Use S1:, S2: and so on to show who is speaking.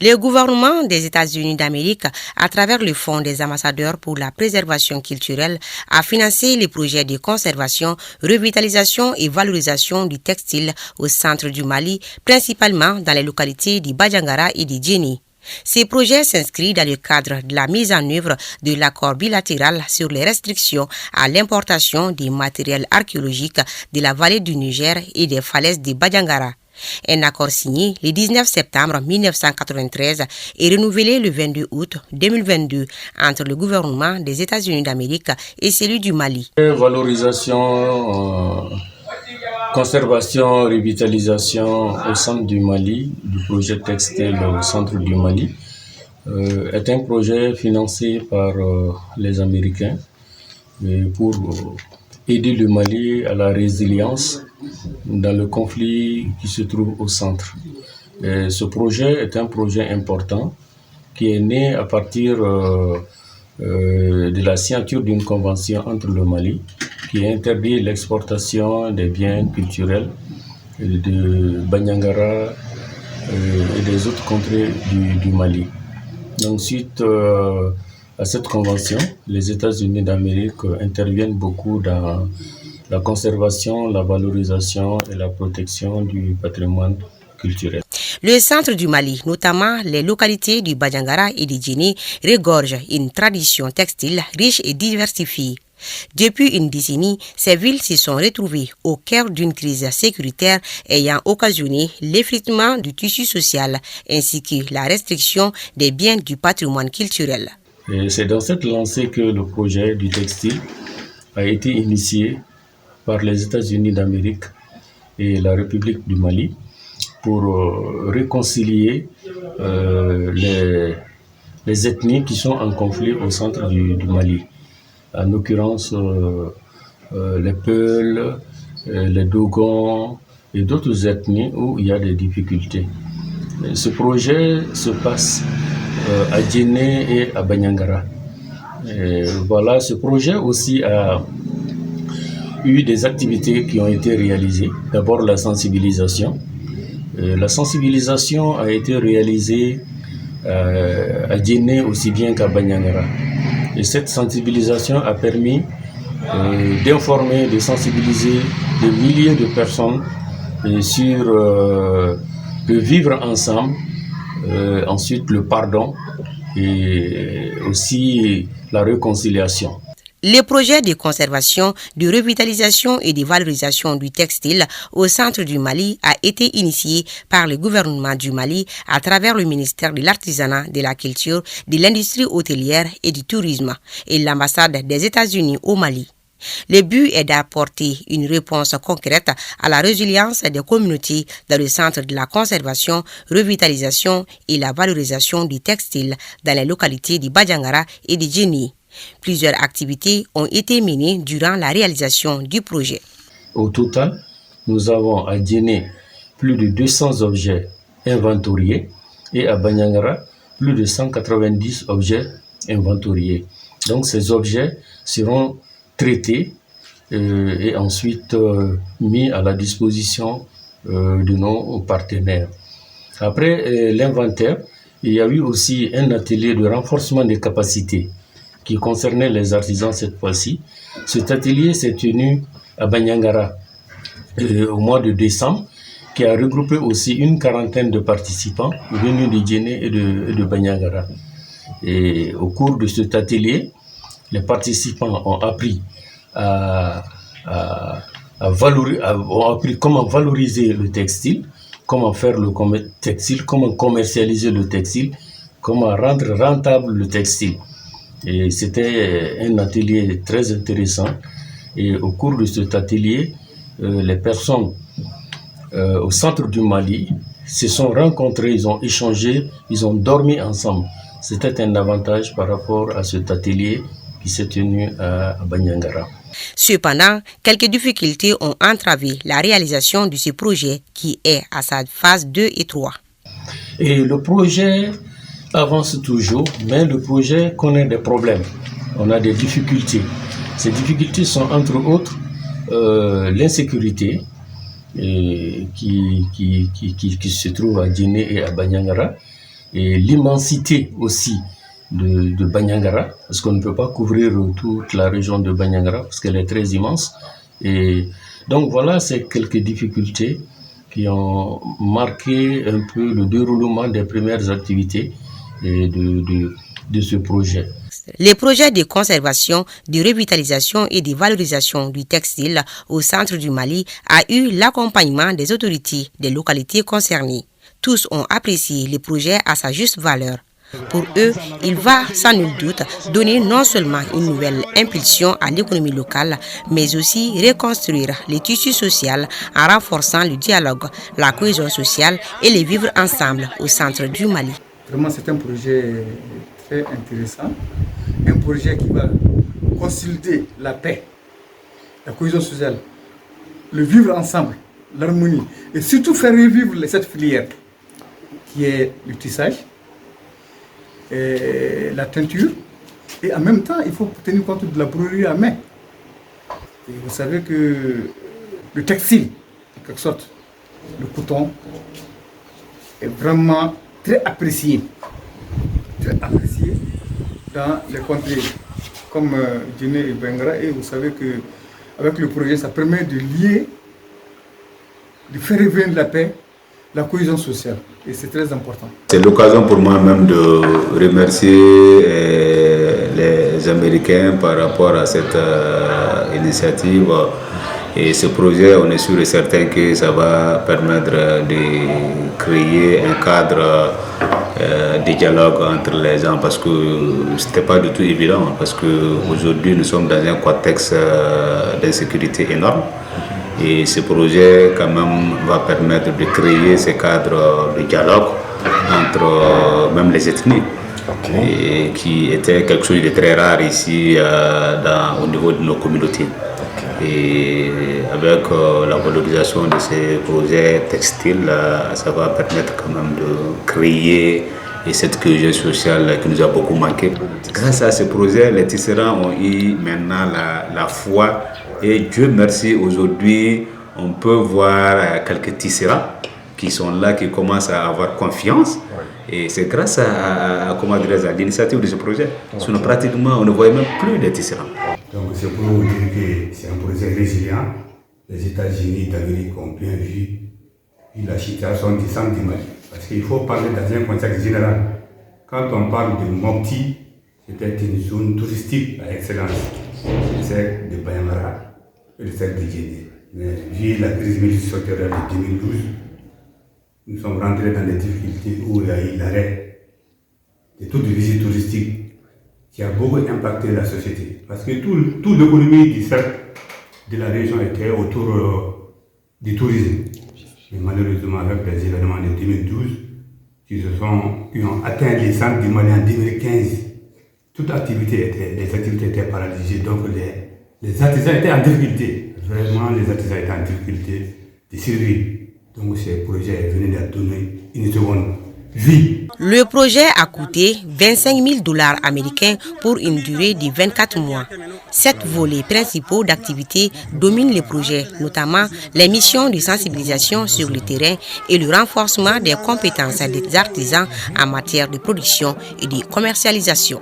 S1: Le gouvernement des États-Unis d'Amérique, à travers le Fonds des ambassadeurs pour la préservation culturelle, a financé les projets de conservation, revitalisation et valorisation du textile au centre du Mali, principalement dans les localités de Badiangara et de Djéni. Ces projets s'inscrivent dans le cadre de la mise en œuvre de l'accord bilatéral sur les restrictions à l'importation des matériels archéologiques de la vallée du Niger et des falaises de Badiangara. Un accord signé le 19 septembre 1993 et renouvelé le 22 août 2022 entre le gouvernement des États-Unis d'Amérique et celui du Mali.
S2: Valorisation, conservation, revitalisation au centre du Mali, du projet textile au centre du Mali, est un projet financé par les Américains pour aider le Mali à la résilience dans le conflit qui se trouve au centre. Et ce projet est un projet important qui est né à partir de la signature d'une convention entre le Mali qui interdit l'exportation des biens culturels de Banyangara et des autres contrées du Mali. Donc, suite à cette convention, les États-Unis d'Amérique interviennent beaucoup dans la conservation, la valorisation et la protection du patrimoine culturel.
S1: Le centre du Mali, notamment les localités du Badiangara et du Djéni, regorge une tradition textile riche et diversifiée. Depuis une décennie, ces villes se sont retrouvées au cœur d'une crise sécuritaire ayant occasionné l'effritement du tissu social ainsi que la restriction des biens du patrimoine culturel.
S2: Et c'est dans cette lancée que le projet du textile a été initié par les États-Unis d'Amérique et la République du Mali pour réconcilier les ethnies qui sont en conflit au centre du Mali. En l'occurrence, les Peuls, les Dogons et d'autres ethnies où il y a des difficultés. Ce projet se passe à Djéné et à Banyangara. Et voilà, ce projet aussi a eu des activités qui ont été réalisées. D'abord, la sensibilisation. La sensibilisation a été réalisée à Djéné aussi bien qu'à Banyangara. Et cette sensibilisation a permis d'informer, de sensibiliser des milliers de personnes sur le vivre ensemble, ensuite le pardon et aussi la réconciliation.
S1: Le projet de conservation, de revitalisation et de valorisation du textile au centre du Mali a été initié par le gouvernement du Mali à travers le ministère de l'Artisanat, de la Culture, de l'Industrie hôtelière et du Tourisme et l'ambassade des États-Unis au Mali. Le but est d'apporter une réponse concrète à la résilience des communautés dans le centre de la conservation, revitalisation et la valorisation du textile dans les localités de Badiangara et de Djéni. Plusieurs activités ont été menées durant la réalisation du projet.
S2: Au total, nous avons à Djéné plus de 200 objets inventoriés et à Banyangara plus de 190 objets inventoriés. Donc ces objets seront traités et ensuite mis à la disposition de nos partenaires. Après l'inventaire, il y a eu aussi un atelier de renforcement des capacités qui concernait les artisans cette fois-ci. Cet atelier s'est tenu à Banyangara au mois de décembre, qui a regroupé aussi une quarantaine de participants venus de Djéné et de Banyangara. Et au cours de cet atelier, les participants ont appris ont appris comment valoriser le textile, comment faire le textile, comment commercialiser le textile, comment rendre rentable le textile. Et c'était un atelier très intéressant. Et au cours de cet atelier, les personnes au centre du Mali se sont rencontrées, ils ont échangé, ils ont dormi ensemble. C'était un avantage par rapport à cet atelier qui s'est tenu à Banyangara.
S1: Cependant, quelques difficultés ont entravé la réalisation de ce projet qui est à sa phase 2 et 3.
S2: Et le projet avance toujours, mais le projet connaît des problèmes. On a des difficultés. Ces difficultés sont entre autres l'insécurité qui se trouve à Djéné et à Banyangara. et l'immensité aussi de Bandiagara, parce qu'on ne peut pas couvrir toute la région de Bandiagara parce qu'elle est très immense. Et donc voilà, c'est quelques difficultés qui ont marqué un peu le déroulement des premières activités de ce projet.
S1: Les projets de conservation, de revitalisation et de valorisation du textile au centre du Mali a eu l'accompagnement des autorités des localités concernées. Tous ont apprécié le projet à sa juste valeur. Pour eux, il va sans nul doute donner non seulement une nouvelle impulsion à l'économie locale, mais aussi reconstruire les tissus sociaux en renforçant le dialogue, la cohésion sociale et le vivre ensemble au centre du Mali.
S3: Vraiment, c'est un projet très intéressant, un projet qui va consolider la paix, la cohésion sociale, le vivre ensemble, l'harmonie, et surtout faire revivre cette filière qui est le tissage, et la teinture, et en même temps il faut tenir compte de la broderie à main. Et vous savez que le textile, en quelque sorte, le coton, est vraiment très apprécié dans les contrées comme Djinné et Bengara. Et vous savez que avec le projet, ça permet de lier, de faire revenir la paix, la cohésion sociale, et c'est très important.
S4: C'est l'occasion pour moi même de remercier les Américains par rapport à cette initiative. Et ce projet, on est sûr et certain que ça va permettre de créer un cadre de dialogue entre les gens, parce que c'était pas du tout évident, parce qu'aujourd'hui nous sommes dans un contexte d'insécurité énorme. Et ce projet quand même va permettre de créer ce cadre de dialogue entre même les ethnies, et qui était quelque chose de très rare ici au niveau de nos communautés. Et avec la valorisation de ces projets textiles, ça va permettre quand même de créer cette cohésion sociale qui nous a beaucoup manqué. Grâce à ce projet, les tisserands ont eu maintenant la foi. Et Dieu merci, aujourd'hui, on peut voir quelques tisserands qui sont là, qui commencent à avoir confiance. Et c'est grâce à l'initiative de ce projet. Sinon, pratiquement, on ne voyait même plus de tisserands.
S5: Donc, c'est pour vous dire que c'est un projet résilient. Les États-Unis d'Amérique ont bien vu la situation du centre du Mali. Parce qu'il faut parler dans un contexte général. Quand on parle de Mopti, c'était une zone touristique par excellence. Le cercle de Bandiagara et le cercle de Djinné. Mais vu la crise multisectorielle de 2012, nous sommes rentrés dans des difficultés où il y a eu l'arrêt de toute visite touristique qui a beaucoup impacté la société. Parce que toute l'économie du cercle de la région était autour du tourisme. Mais malheureusement, avec les événements de 2012, qui ont atteint les centres du Mali en 2015, les activités étaient paralysées. Donc les artisans étaient en difficulté. Vraiment, les artisans étaient en difficulté de survivre. Donc ce projet est venu leur donner une seconde vie.
S1: Le projet a coûté $25 000 américains pour une durée de 24 mois. 7 volets principaux d'activité dominent le projet, notamment les missions de sensibilisation sur le terrain et le renforcement des compétences des artisans en matière de production et de commercialisation.